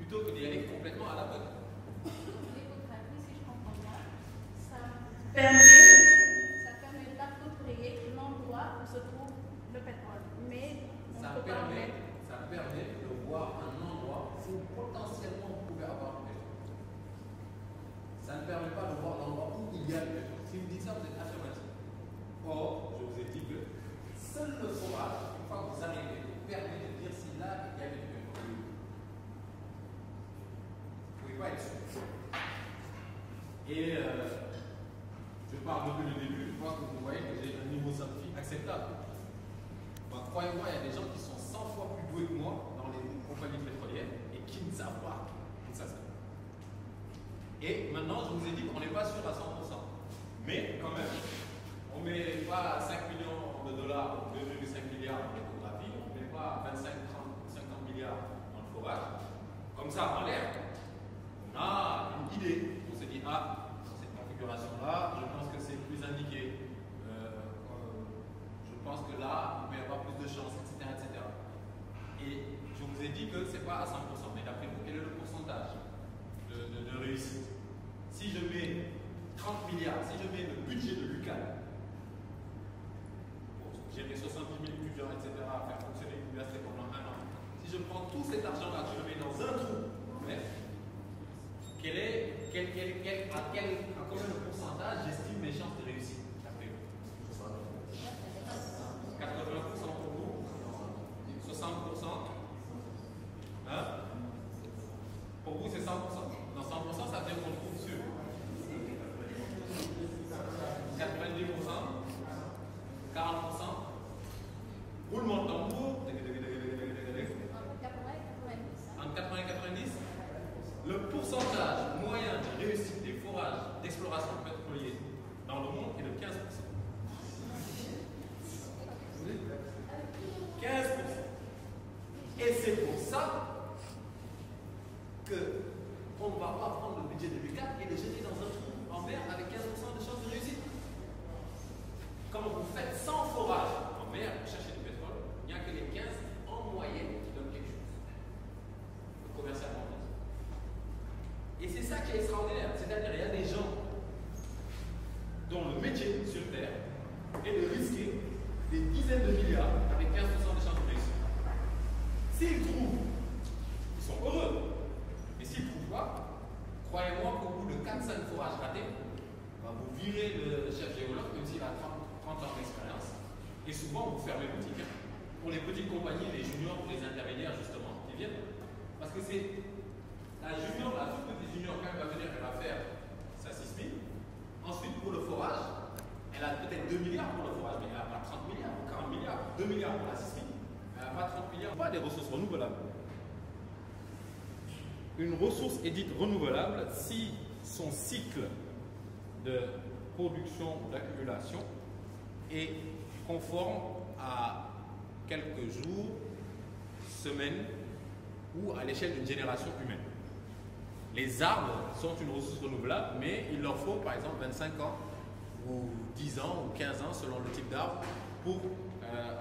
plutôt que d'y aller complètement à l'aveugle. Si je comprends bien, ça permet d'approprier l'endroit où se trouve le pétrole. Mais ça permet de voir un endroit où potentiellement vous pouvez avoir le pétrole. Ça ne permet pas de voir l'endroit où il y a le pétrole. Si vous dites ça, vous êtes affirmatif. Or, je vous ai dit que seul le forage, une fois que vous arrivez, vous permet de dire si là il y avait du pétrole. Vous ne pouvez pas être sûr. Et je parle depuis le début, je pense que vous voyez que j'ai un niveau scientifique acceptable. Croyez-moi, il y a des gens qui sont 100 fois plus doués que moi dans les compagnies pétrolières et qui ne savent pas où ça se fait. Et maintenant, je vous ai dit qu'on n'est pas sûr à 100%. Mais quand même, on ne met pas 5 millions de dollars, 2,5 milliards dans l'écographie, on ne met pas 25, 30, 50 milliards dans le forage. Comme ça, en l'air, on a une idée. On se dit, ah, dans cette configuration-là, je pense que c'est plus indiqué. Je pense que là, il peut y avoir plus de chances, etc., etc. Et je vous ai dit que ce n'est pas à 100%, mais d'après vous, quel est le pourcentage de réussite? Si je mets 30 milliards, si je mets le budget de l'UQAL, j'ai mes 70 000 étudiants, etc., à faire fonctionner l'université pendant un an, si je prends tout cet argent-là, je le mets dans un trou, à combien de pourcentage j'estime mes chances de réussite? 80% pour vous, 60%, hein? Pour vous c'est 100%. Dans 100%, ça veut dire qu'on trouve sûr. 90%, 40%, roulement de tambour, entre 80 et 90. Le pourcentage moyen de réussite des forages d'exploration pétrolière dans le monde est de 15%. 15%. Et c'est pour ça qu'on ne va pas prendre le budget de l'UQAL et le jeter dans un trou en mer avec 15% de chances de réussite. Quand vous faites 100 forages en mer pour chercher du pétrole, il n'y a que les 15 en moyenne qui donnent quelque chose. Commercialement. Et c'est ça qui est extraordinaire. C'est-à-dire qu'il y a des gens dont le métier sur Terre est de risquer des dizaines de milliards avec 15% de chances de réussite. S'ils trouvent, ils sont heureux. Et s'ils ne trouvent pas, croyez-moi qu'au bout de 4-5 forages ratés, vous virez le chef géologue, même s'il a 30 ans d'expérience, et souvent vous fermez boutique. Pour les petites compagnies, les juniors, les intermédiaires, justement, qui viennent. Parce que c'est la junior, la toute petite junior, quand elle va venir, elle va faire sa 6 000. Ensuite, pour le forage, elle a peut-être 2 milliards pour le forage, mais elle n'a pas 30 milliards, 40 milliards, 2 milliards pour la 6 000. Elle n'a pas 30 milliards. Pas des ressources renouvelables. Une ressource est dite renouvelable si son cycle de production ou d'accumulation est conforme à quelques jours, semaines ou à l'échelle d'une génération humaine. Les arbres sont une ressource renouvelable, mais il leur faut par exemple 25 ans ou 10 ans ou 15 ans selon le type d'arbre pour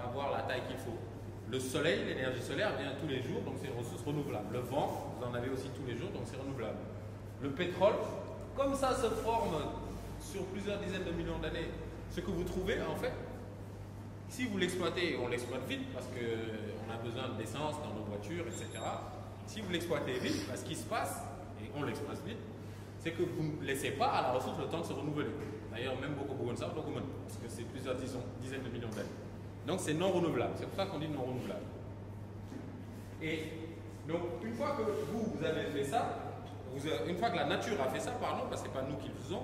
avoir la taille qu'il faut. Le soleil, l'énergie solaire vient tous les jours, donc c'est une ressource renouvelable. Le vent, vous en avez aussi tous les jours, donc c'est renouvelable. Le pétrole, comme ça se forme sur plusieurs dizaines de millions d'années, ce que vous trouvez en fait, si vous l'exploitez, on l'exploite vite parce qu'on a besoin d'essence dans nos voitures, etc. Si vous l'exploitez vite, ce qui se passe, et on l'exploite vite, c'est que vous ne laissez pas à la ressource le temps de se renouveler. D'ailleurs, même beaucoup de ça, parce que c'est plusieurs dizaines de millions d'années. Donc c'est non renouvelable, c'est pour ça qu'on dit non renouvelable. Et donc une fois que vous avez fait ça, une fois que la nature a fait ça, pardon, parce que ce n'est pas nous qui le faisons,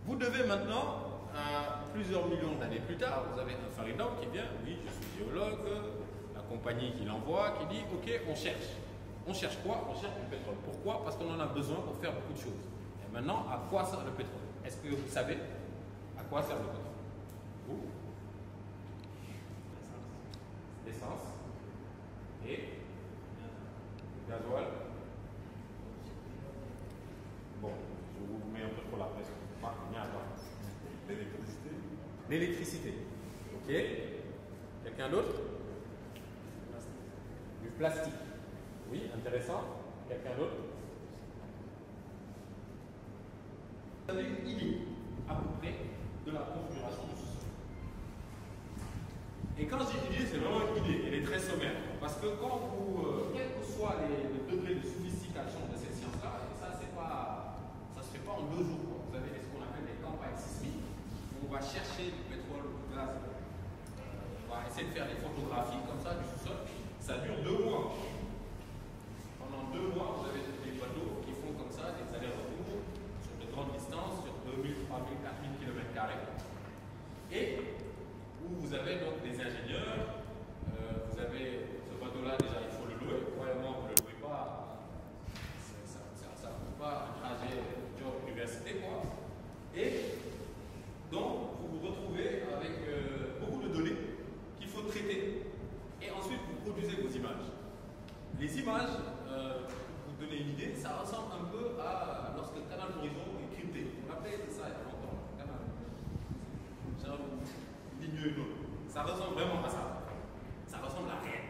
vous devez maintenant, plusieurs millions d'années plus tard, vous avez un Faridov qui vient, oui, je suis géologue, la compagnie qui l'envoie, qui dit, ok, on cherche. On cherche quoi? On cherche du pétrole. Pourquoi? Parce qu'on en a besoin pour faire beaucoup de choses. Et maintenant, à quoi sert le pétrole? Est-ce que vous savez à quoi sert le pétrole? Vous? L'essence et le gasoil. Bon, je vous mets un peu trop la pression. L'électricité. L'électricité. Ok. Quelqu'un d'autre? Du plastique. Oui, intéressant. Quelqu'un d'autre? Vous avez une idée à peu près de la configuration du sous-sol. Et quand je dis idée, c'est vraiment une idée, elle est très sommaire. Parce que quand vous, quel que soit le degré de sophistication de cette science-là, et ça, ça se fait pas en 2 jours. Quoi. Vous avez ce qu'on appelle des campagnes sismiques, où on va chercher du pétrole ou du gaz. On va essayer de faire des photographies comme ça du sous-sol. Ça dure 2 mois. Pendant 2 mois, vous avez des bateaux qui font comme ça des allers-retours sur de grandes distances, sur 2000, 3000, 4000 km². Et où vous avez donc des ingénieurs, vous avez ce bateau-là, déjà il faut le louer. Probablement, vous ne le louez pas, ça ne coûte pas un trajet job université, quoi. Et donc, vous vous retrouvez avec beaucoup de données qu'il faut traiter. Et ensuite, vous produisez vos images. Les images, pour vous donner une idée, ça ressemble un peu à lorsque le canal d'horizon est crypté. On l'appelait ça il y a longtemps, le canal. Genre, ça ressemble vraiment à ça. Ça ressemble à rien.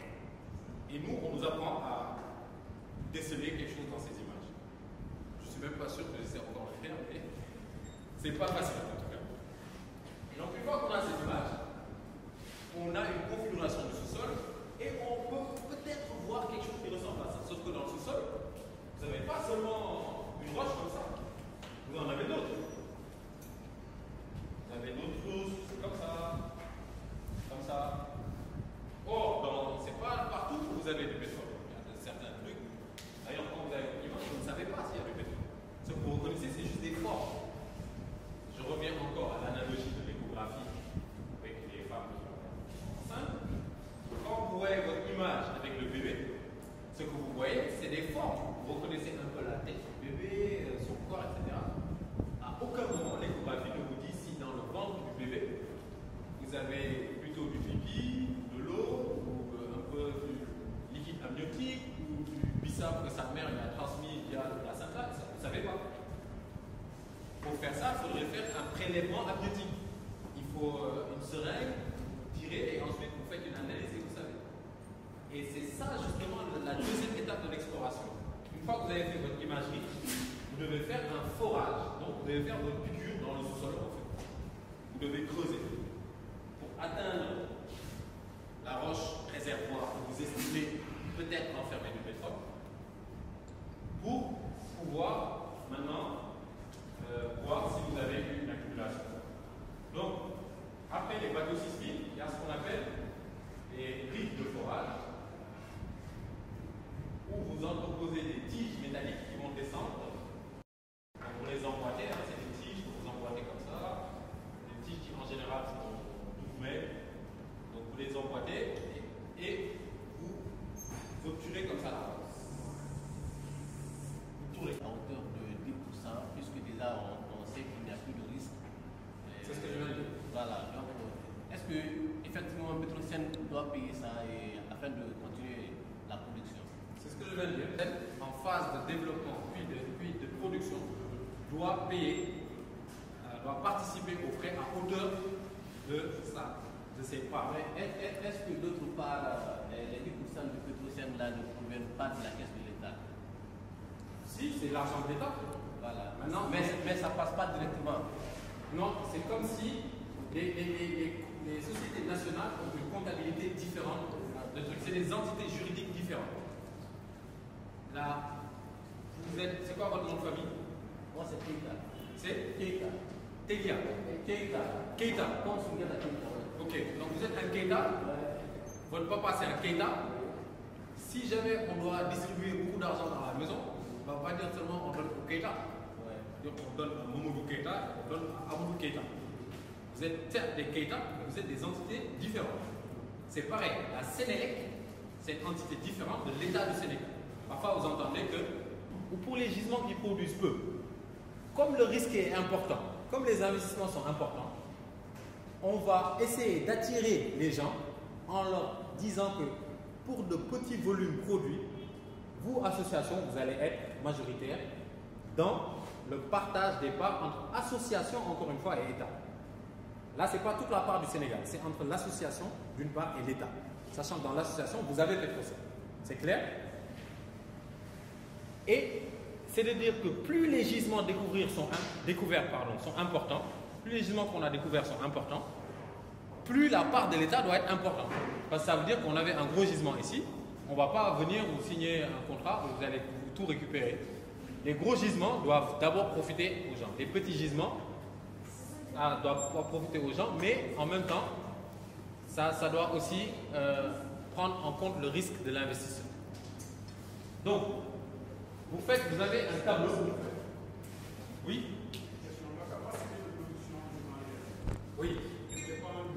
Et nous, on nous apprend à déceler quelque chose dans ces images. Je ne suis même pas sûr que je sais encore le faire, mais c'est pas facile en tout cas. Et donc, une fois qu'on a ces images, on a une configuration du sous-sol et on peut peut-être voir quelque chose qui ressemble à ça. Sauf que dans le sous-sol, vous n'avez pas seulement une roche comme ça, vous en avez d'autres. Vous avez d'autres choses comme ça. Comme ça. Or, c'est pas partout que vous avez du pétrole. Il y a certains trucs. D'ailleurs, quand vous avez une image, vous ne savez pas s'il y a du pétrole. Ce que vous reconnaissez, c'est juste des formes. Je reviens encore à l'analogie de l'échographie avec les femmes qui sont enceintes. Quand vous voyez votre image avec le bébé, ce que vous voyez, c'est des formes. Vous reconnaissez un peu la tête du bébé, son corps, etc. À aucun moment, l'échographie ne vous dit si dans le ventre du bébé, vous avez plutôt du pipi, de l'eau, ou un peu du liquide amniotique, ou du bissap que sa mère lui a transmis via le placenta, vous ne savez pas. Pour faire ça, il faudrait faire un prélèvement amniotique. Il faut une seringue, vous tirez, et ensuite vous faites une analyse et vous savez. Et c'est ça justement la deuxième étape de l'exploration. Une fois que vous avez fait votre imagerie, vous devez faire un forage. Donc vous devez faire votre piqûre dans le sous-sol en fait. Vous devez creuser. Atteindre la roche réservoir que vous estimez peut-être renfermer du pétrole pour pouvoir maintenant voir si vous avez une accumulation. Donc, après les bateaux sismiques, il y a ce qu'on appelle les rives de forage où vous entreposez des tiges métalliques qui vont descendre. Vous les emboîtez, hein, c'est des tiges que vous emboîtez comme ça, des tiges qui en général sont donc vous les emboîtez et vous obturez comme ça. Vous tournez. À hauteur de 10%, puisque déjà on sait qu'il n'y a plus de risque. C'est ce que je viens de dire. Voilà, donc est-ce que effectivement Petrocène doit payer ça afin de continuer la production? C'est ce que je viens de dire. En phase de développement puis de production, doit payer, doit participer aux frais à hauteur de ça. Je ne sais pas. Est-ce que d'autre part, les 10% de Petrocène là ne proviennent pas de la caisse de l'État? Si, c'est l'argent de l'État. Voilà. Maintenant, mais ça ne passe pas directement. Non, c'est comme si les sociétés nationales ont une comptabilité différente de trucs. C'est des entités juridiques différentes. Là, vous êtes. C'est quoi votre nom de famille? Moi, c'est Keita. C'est Keita. Telia. Keita. Keita. Comment on se regarde à Keita? Ok, donc vous êtes un Keita. Votre papa, c'est un Keita. Si jamais on doit distribuer beaucoup d'argent dans la maison, on ne va pas dire seulement on donne au Keita. Donc on donne à Mamadou Keita, on donne à Amadou Keita. Vous êtes certes des Keita, mais vous êtes des entités différentes. C'est pareil, la Sénélec, c'est une entité différente de l'État du Sénégal. Parfois vous entendez que, ou pour les gisements qui produisent peu, comme le risque est important, comme les investissements sont importants, on va essayer d'attirer les gens en leur disant que pour de petits volumes produits, vous, association, vous allez être majoritaire dans le partage des parts entre association, encore une fois, et État. Là, ce n'est pas toute la part du Sénégal, c'est entre l'association, d'une part, et l'État. Sachant que dans l'association, vous avez Petrocène. C'est clair? Et c'est de dire que plus les gisements découverts sont importants, plus les gisements qu'on a découverts sont importants, plus la part de l'État doit être importante. Parce que ça veut dire qu'on avait un gros gisement ici, on ne va pas venir vous signer un contrat où vous allez tout récupérer. Les gros gisements doivent d'abord profiter aux gens. Les petits gisements doivent profiter aux gens, mais en même temps, ça doit aussi prendre en compte le risque de l'investisseur. Donc, vous avez un tableau. Oui. La capacité de production journalière. Oui. Dépend de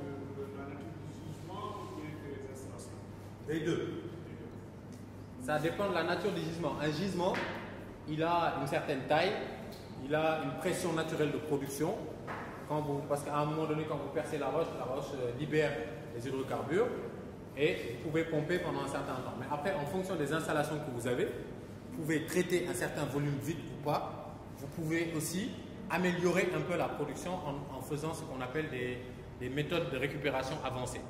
la nature du gisement ou des installations. Les deux. Ça dépend de la nature du gisement. Un gisement, il a une certaine taille, il a une pression naturelle de production. Parce qu'à un moment donné, quand vous percez la roche libère les hydrocarbures et vous pouvez pomper pendant un certain temps. Mais après, en fonction des installations que vous avez, vous pouvez traiter un certain volume vide ou pas. Vous pouvez aussi améliorer un peu la production en faisant ce qu'on appelle des méthodes de récupération avancées.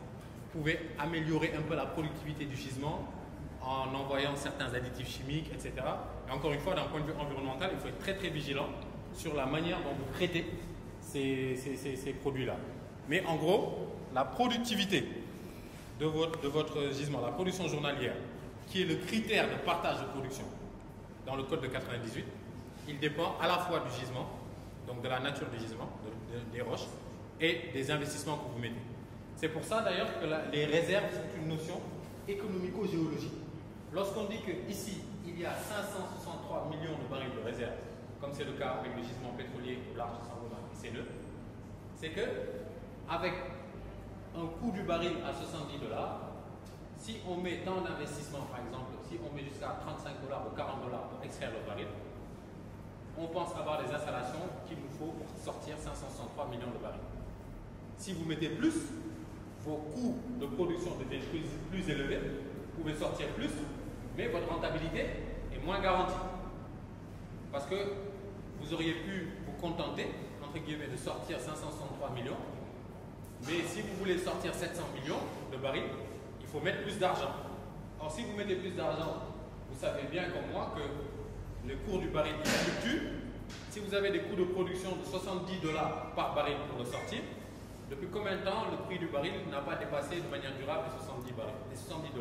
Vous pouvez améliorer un peu la productivité du gisement en envoyant certains additifs chimiques, etc. Et encore une fois, d'un point de vue environnemental, il faut être très très vigilant sur la manière dont vous traitez ces produits-là. Mais en gros, la productivité de votre gisement, la production journalière, qui est le critère de partage de production dans le code de 98, il dépend à la fois du gisement, donc de la nature du gisement, des roches, et des investissements que vous mettez. C'est pour ça d'ailleurs que les réserves sont une notion économico-géologique. Lorsqu'on dit qu'ici, il y a 563 millions de barils de réserves, comme c'est le cas avec le gisement pétrolier au large de Saint-Gobain et Séneux, c'est que avec un coût du baril à 70 $, si on met tant d'investissements, par exemple, si on met jusqu'à 35 $ ou 40 $ pour extraire le baril, on pense avoir des installations qu'il nous faut pour sortir 563 millions de barils. Si vous mettez plus, vos coûts de production deviennent plus élevés, vous pouvez sortir plus, mais votre rentabilité est moins garantie. Parce que vous auriez pu vous contenter, entre guillemets, de sortir 563 millions, mais si vous voulez sortir 700 millions de barils, il faut mettre plus d'argent. Or, si vous mettez plus d'argent, vous savez bien comme moi que le cours du baril fluctue. Si vous avez des coûts de production de 70 $ par baril pour le sortir, depuis combien de temps le prix du baril n'a pas dépassé de manière durable les 70 $?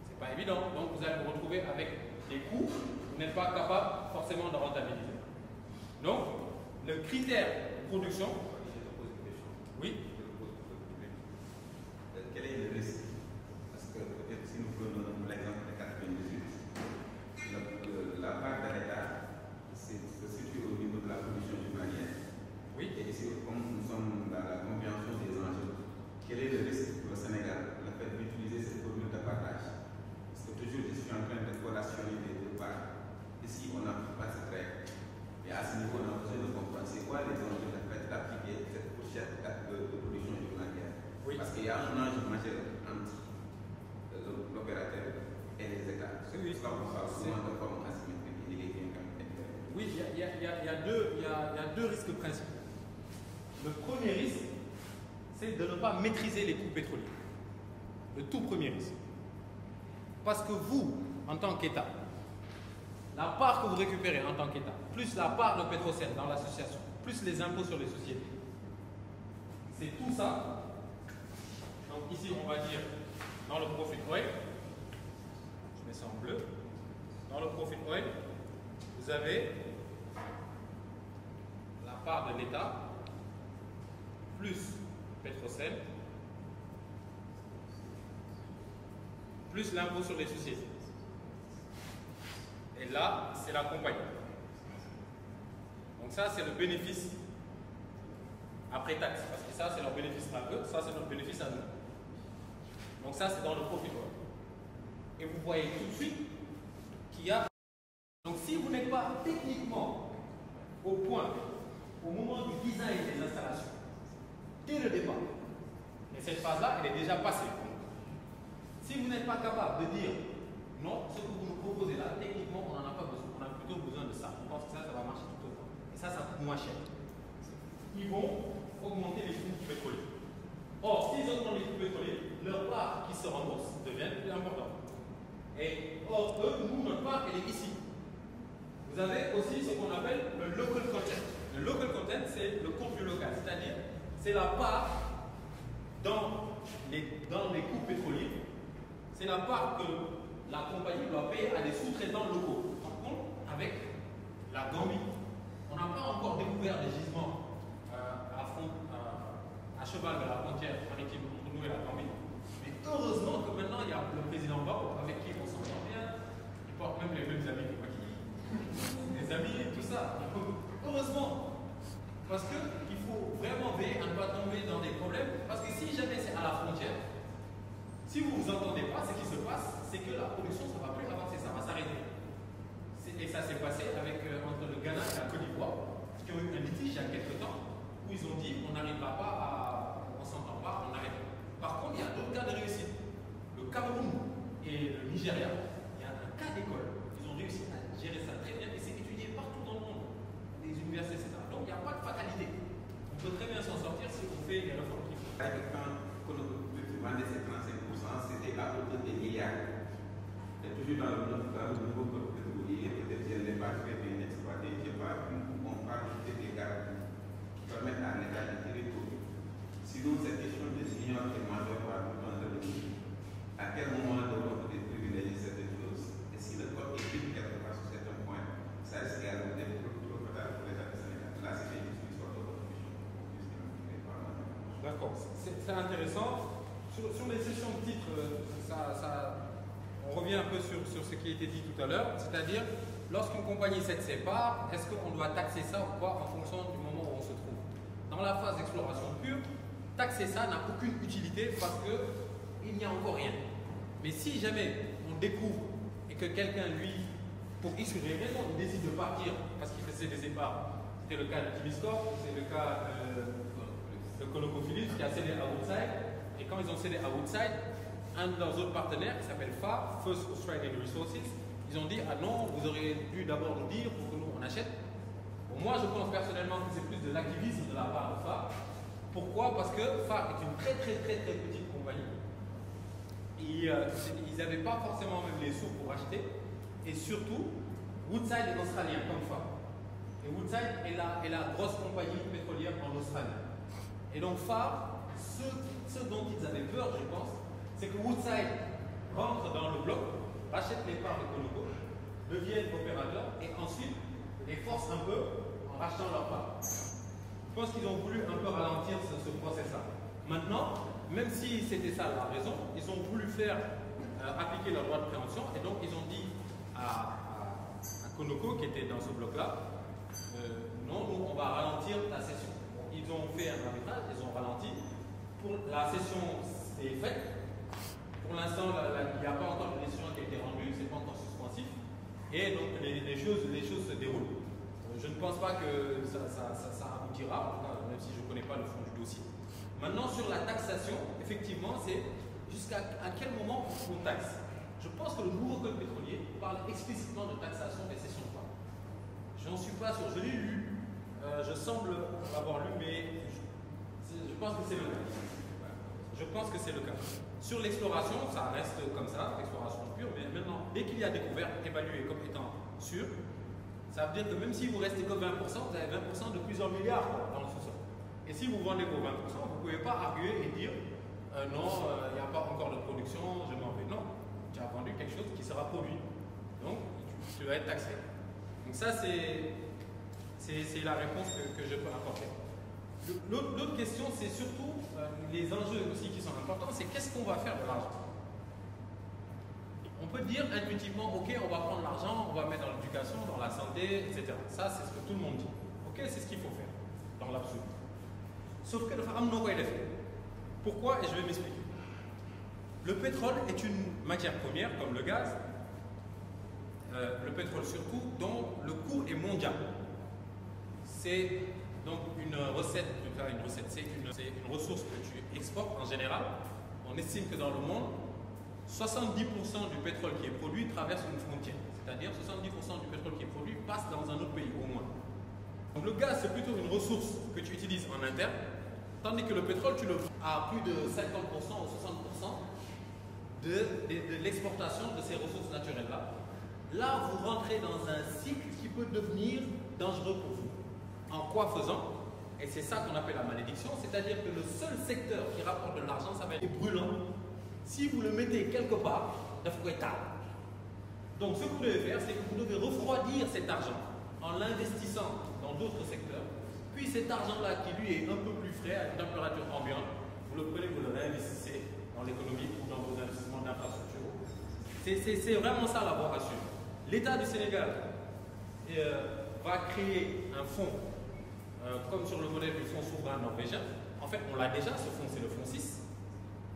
C'est pas évident. Donc vous allez vous retrouver avec des coûts que vous n'êtes pas capable forcément de rentabiliser. Donc, le critère de production. Oui. Quel est le risque? Parce que peut-être si nous prenons l'exemple de 98, la part de l'État se situe au niveau de la production journalière. Oui. Et ici, comme nous sommes dans la compréhension des enjeux, quel est le risque pour le Sénégal, le fait d'utiliser cette formule de partage? Parce que toujours je suis en train de collationner les deux parts. Ici, on n'applique pas cette règle. Et à ce niveau, on a besoin de comprendre c'est quoi les enjeux de fait d'appliquer cette fourchette de production journalière. Oui. Parce qu'il y a un enjeu majeur entre l'opérateur et les États. Oui. Comme on parle souvent de forme asymétrique et il est bien. Oui, il y a deux risques principaux. Le premier risque, c'est de ne pas maîtriser les coûts pétroliers. Le tout premier risque. Parce que vous, en tant qu'État, la part que vous récupérez en tant qu'État, plus la part de Petrosen dans l'association, plus les impôts sur les sociétés, c'est tout ça. Donc ici, on va dire, dans le profit oil, je mets ça en bleu, dans le profit oil, vous avez la part de l'État, plus Petrosen, plus l'impôt sur les sociétés. Et là, c'est la compagnie. Donc ça, c'est le bénéfice après taxe. Parce que ça, c'est leur bénéfice à eux, ça, c'est notre bénéfice à nous. Donc ça, c'est dans le profit oil. Et vous voyez tout de suite qu'il y a... Donc si vous n'êtes pas techniquement au point, au moment du design des installations, dès le départ, et cette phase-là, elle est déjà passée. Si vous n'êtes pas capable de dire non, ce que vous nous proposez là, techniquement, on n'en a pas besoin. On a plutôt besoin de ça. On pense que ça va marcher tout autant. Et ça coûte moins cher. Ils vont augmenter les coûts pétroliers. Or, s'ils augmentent les coûts pétroliers, leur part qui se rembourse devient plus importante. Et or, eux, nous, notre part, elle est ici. Vous avez aussi ce qu'on appelle le local content. Le local content, c'est le contenu local, c'est-à-dire c'est la part dans les coûts pétroliers, c'est la part que la compagnie doit payer à des sous-traitants locaux. Par contre, avec la Gambie, on n'a pas encore découvert des gisements à cheval de la frontière maritime entre nous et la Gambie. Mais heureusement que maintenant il y a le président Barrow avec qui on s'entend bien, il porte même les mêmes amis que moi, des amis et tout ça. Heureusement, parce qu'il faut vraiment veiller à ne pas tomber dans des problèmes, parce que si jamais c'est à la frontière, si vous ne vous entendez pas, ce qui se passe, c'est que la production ne va plus avancer, ça va s'arrêter. Et ça s'est passé avec, entre le Ghana et la Côte d'Ivoire, qui ont eu un litige il y a quelques temps, où ils ont dit on n'arrivera pas on ne s'entend pas, on arrête. Par contre, il y a d'autres cas de réussite. Le Cameroun et le Nigeria, il y a un cas d'école. Ils ont réussi à gérer ça très bien et c'est étudié partout dans le monde, les universités, etc. Donc il n'y a pas de fatalité. On peut très bien s'en sortir si on fait les réformes qu'il faut. Quand on vendait ces 35%, c'était à hauteur des milliards. Et toujours dans le nouveau code pétrolier, peut-être qu'elle n'est pas très bien exploitée, je sais pas, on parle de des garanties qui permettent à l'État de tirer tout. Sinon, cette question de senior est majeure par tout dans le pays. À quel moment devons-nous privilégier certaines choses? Et si le code est vite quelque part sur certains points, ça risque d'être trop fatal pour l'État du Sénégal. Là, c'est juste une sorte de contribution pour qu'on puisse parler. D'accord, c'est intéressant. Sur les sessions de titres, on revient un peu sur ce qui a été dit tout à l'heure, c'est-à-dire, lorsqu'une compagnie se sépare, est-ce qu'on doit taxer ça ou pas en fonction du moment où on se trouve? Dans la phase d'exploration pure, taxer ça n'a aucune utilité parce qu'il n'y a encore rien. Mais si jamais on découvre et que quelqu'un, lui, pour X raison, il décide de partir parce qu'il faisait des épargnes, c'était le cas de Tibiscorp, c'est le cas de ConocoPhillips qui a cédé à Woodside. Et quand ils ont cédé à Woodside, un de leurs autres partenaires, qui s'appelle FAR, First Australian Resources, ils ont dit « Ah non, vous auriez dû d'abord nous dire pour que nous on achète ». Bon, moi, je pense personnellement que c'est plus de l'activisme de la part de FAR. Pourquoi? Parce que FAR est une très petite compagnie. Ils n'avaient pas forcément même les sous pour acheter. Et surtout, Woodside est australien comme FAR. Et Woodside est la grosse compagnie pétrolière en Australie. Et donc FAR, ce dont ils avaient peur, je pense, c'est que Woodside rentre dans le bloc, rachète les parts de Conoco, deviennent opérateurs et ensuite les force un peu en rachetant leurs parts. Je pense qu'ils ont voulu un peu ralentir ce process-là. Maintenant, même si c'était ça la raison, ils ont voulu faire appliquer leur droit de préemption et donc ils ont dit à Conoco, qui était dans ce bloc-là, non, nous on va ralentir la session. Bon, ils ont fait un arbitrage, ils ont ralenti. Pour la session est faite. Pour l'instant, il n'y a pas encore de décision qui a été rendue, c'est pas encore suspensif. Et donc les choses se déroulent. Je ne pense pas que ça aboutira, même si je ne connais pas le fond du dossier. Maintenant, sur la taxation, effectivement, c'est jusqu'à quel moment on taxe. Je pense que le nouveau code pétrolier parle explicitement de taxation des cessions de parts. Je n'en suis pas sûr, je l'ai lu, je semble l'avoir lu, mais je pense que c'est le cas. Je pense que c'est le cas. Sur l'exploration, ça reste comme ça, l'exploration pure, mais maintenant, dès qu'il y a découverte évaluée comme étant sûre, ça veut dire que même si vous restez que 20%, vous avez 20% de plusieurs milliards dans le sous-sol. Et si vous vendez vos 20%, vous ne pouvez pas arguer et dire non, il n'y a pas encore de production, je m'en vais. Non, tu as vendu quelque chose qui sera produit. Donc, tu vas être taxé. Donc ça, c'est la réponse que je peux apporter. L'autre question, c'est surtout les enjeux aussi qui sont importants, c'est qu'est-ce qu'on va faire de l'argent? On peut dire intuitivement, ok, on va prendre l'argent, on va mettre dans l'éducation, dans la santé, etc. Ça, c'est ce que tout le monde dit. Ok, c'est ce qu'il faut faire, dans l'absolu. Sauf que dafa am noo koy defee. Pourquoi? Et je vais m'expliquer. Le pétrole est une matière première, comme le gaz, le pétrole surtout, dont le coût est mondial. C'est donc une recette, c'est une ressource que tu exportes en général. On estime que dans le monde, 70% du pétrole qui est produit traverse une frontière. C'est-à-dire 70% du pétrole qui est produit passe dans un autre pays, au moins. Donc le gaz, c'est plutôt une ressource que tu utilises en interne, tandis que le pétrole, tu le vends à plus de 50% ou 60% de l'exportation de ces ressources naturelles-là là vous rentrez dans un cycle qui peut devenir dangereux pour vous. En quoi faisant? Et c'est ça qu'on appelle la malédiction, c'est-à-dire que le seul secteur qui rapporte de l'argent, ça va être brûlant. Si vous le mettez quelque part, il faut être tard. Donc ce que vous devez faire, c'est que vous devez refroidir cet argent en l'investissant dans d'autres secteurs. Puis cet argent-là, qui lui est un peu plus frais, à une température ambiante, vous le prenez, vous le réinvestissez dans l'économie ou dans vos investissements d'infrastructure. C'est vraiment ça la voie à suivre. L'État du Sénégal va créer un fonds, comme sur le modèle du fonds souverain norvégien. En fait, on l'a déjà, ce fonds, c'est le fonds 6,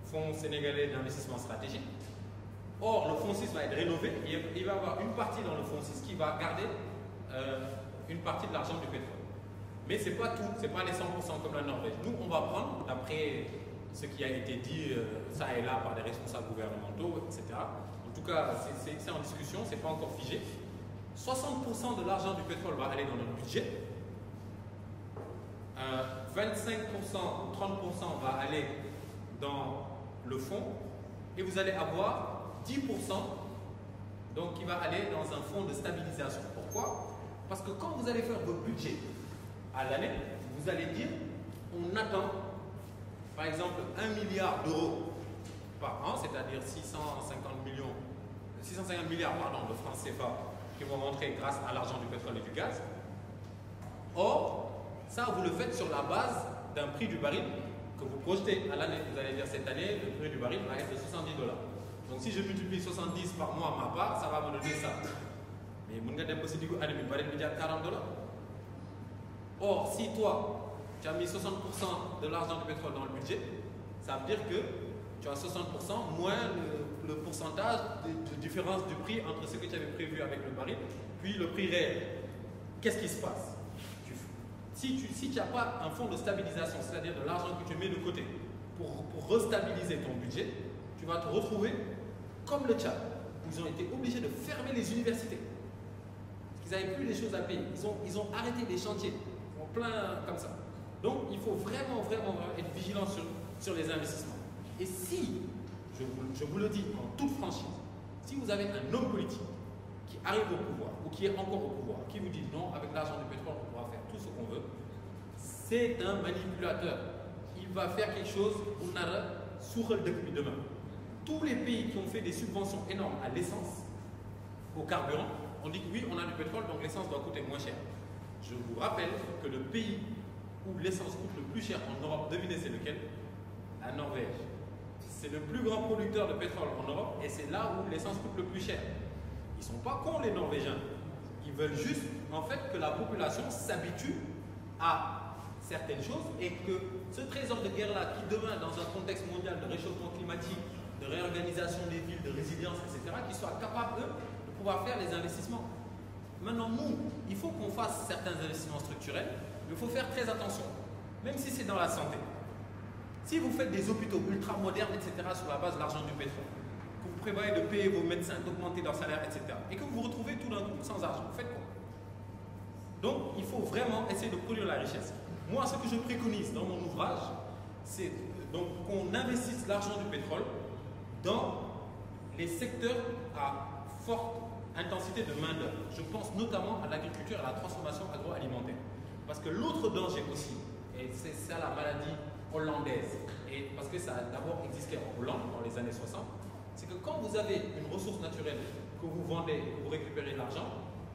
Fonds sénégalais d'investissement stratégique. Or, le fonds 6 va être rénové, il va y avoir une partie dans le fonds 6 qui va garder une partie de l'argent du pétrole. Mais ce n'est pas tout, ce n'est pas les 100% comme la Norvège. Nous, on va prendre, d'après ce qui a été dit ça et là par des responsables gouvernementaux, etc. En tout cas, c'est en discussion, ce n'est pas encore figé. 60% de l'argent du pétrole va aller dans notre budget. 25%, 30% va aller dans le fonds. Et vous allez avoir 10% donc qui va aller dans un fonds de stabilisation. Pourquoi? Parce que quand vous allez faire votre budget à l'année, vous allez dire on attend par exemple 1 milliard d'euros par an, c'est-à-dire 650 milliards de francs CFA qui vont rentrer grâce à l'argent du pétrole et du gaz. Or, ça vous le faites sur la base d'un prix du baril que vous projetez à l'année. Vous allez dire cette année, le prix du baril va être de $70. Donc si je multiplie 70 par mois ma part, ça va me donner ça. Mais vous n'avez pas possible de le baril $40. Or, si toi, tu as mis 60% de l'argent du pétrole dans le budget, ça veut dire que tu as 60% moins le pourcentage de différence du prix entre ce que tu avais prévu avec le baril, puis le prix réel. Qu'est-ce qui se passe? Si tu n'as pas un fonds de stabilisation, c'est-à-dire de l'argent que tu mets de côté pour restabiliser ton budget, tu vas te retrouver comme le Tchad. Ils ont été obligés de fermer les universités. Parce qu'ils n'avaient plus les choses à payer. Ils ont arrêté des chantiers. En plein comme ça. Donc, il faut vraiment être vigilant sur les investissements. Et si, je vous le dis en toute franchise, si vous avez un homme politique qui arrive au pouvoir, ou qui est encore au pouvoir, qui vous dit non, avec l'argent du pétrole, on pourra faire tout ce qu'on veut, c'est un manipulateur. Il va faire quelque chose où on a sourd depuis demain. Tous les pays qui ont fait des subventions énormes à l'essence, au carburant, on dit que oui, on a du pétrole, donc l'essence doit coûter moins cher. Je vous rappelle que le pays où l'essence coûte le plus cher en Europe, devinez c'est lequel? La Norvège. C'est le plus grand producteur de pétrole en Europe et c'est là où l'essence coûte le plus cher. Ils ne sont pas cons les Norvégiens. Ils veulent juste en fait que la population s'habitue à certaines choses et que ce trésor de guerre-là qui demain dans un contexte mondial de réchauffement climatique, de réorganisation des villes, de résilience, etc., qu'ils soient capables eux de pouvoir faire les investissements. Maintenant nous, il faut qu'on fasse certains investissements structurels, mais il faut faire très attention, même si c'est dans la santé. Si vous faites des hôpitaux ultra modernes, etc., sur la base de l'argent du pétrole, que vous prévoyez de payer vos médecins, d'augmenter leur salaire, etc., et que vous vous retrouvez tout d'un coup sans argent, vous faites quoi? Donc, il faut vraiment essayer de produire la richesse. Moi, ce que je préconise dans mon ouvrage, c'est donc qu'on investisse l'argent du pétrole dans les secteurs à forte intensité de main-d'œuvre. Je pense notamment à l'agriculture et à la transformation agroalimentaire. Parce que l'autre danger aussi, et c'est ça la maladie hollandaise, et parce que ça a d'abord existé en Hollande dans les années 60, c'est que quand vous avez une ressource naturelle que vous vendez pour récupérer l'argent,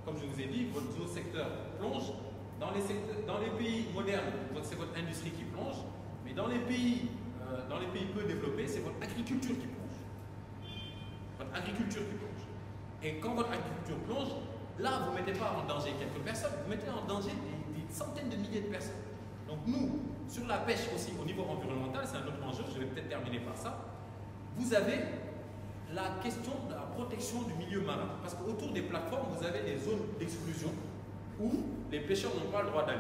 comme je vous ai dit, votre secteur plonge. Dans les pays modernes, c'est votre industrie qui plonge, mais dans les pays peu développés, c'est votre agriculture qui plonge. Votre agriculture qui plonge. Et quand votre agriculture plonge, là, vous ne mettez pas en danger quelques personnes, vous mettez en danger des centaines de milliers de personnes. Donc nous, sur la pêche aussi, au niveau environnemental, c'est un autre enjeu, je vais peut-être terminer par ça, vous avez la question de la protection du milieu marin. Parce qu'autour des plateformes, vous avez des zones d'exclusion où les pêcheurs n'ont pas le droit d'aller.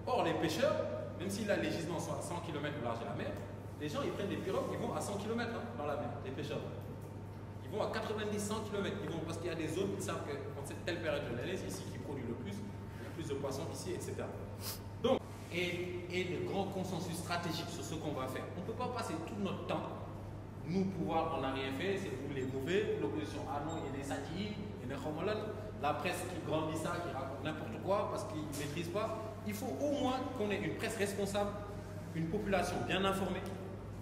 Or, les pêcheurs, même si la législation soit à 100 km au large de la mer, les gens ils prennent des pirogues, ils vont à 100 km dans la mer, les pêcheurs. Ils vont à 90-100 km, ils vont parce qu'il y a des zones qui savent que dans cette telle période de l'année, c'est ici qui produit le plus, il y a plus de poissons ici, etc. Donc, et de grands consensus stratégiques sur ce qu'on va faire. On ne peut pas passer tout notre temps, nous pouvoir, on n'a rien fait, c'est vous les mauvais, l'opposition, ah non, il y a des satiries, il y a la presse qui grandit ça, qui raconte n'importe quoi parce qu'ils ne maîtrisent pas. Il faut au moins qu'on ait une presse responsable, une population bien informée,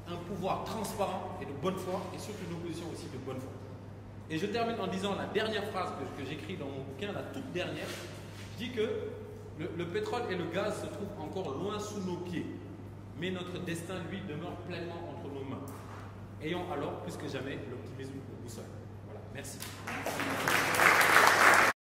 un pouvoir transparent et de bonne foi, et surtout une opposition aussi de bonne foi. Et je termine en disant la dernière phrase que j'écris dans mon bouquin, la toute dernière. Je dis que le pétrole et le gaz se trouvent encore loin sous nos pieds, mais notre destin, lui, demeure pleinement entre nos mains. Ayons alors plus que jamais l'optimisme de boussole. Voilà, merci.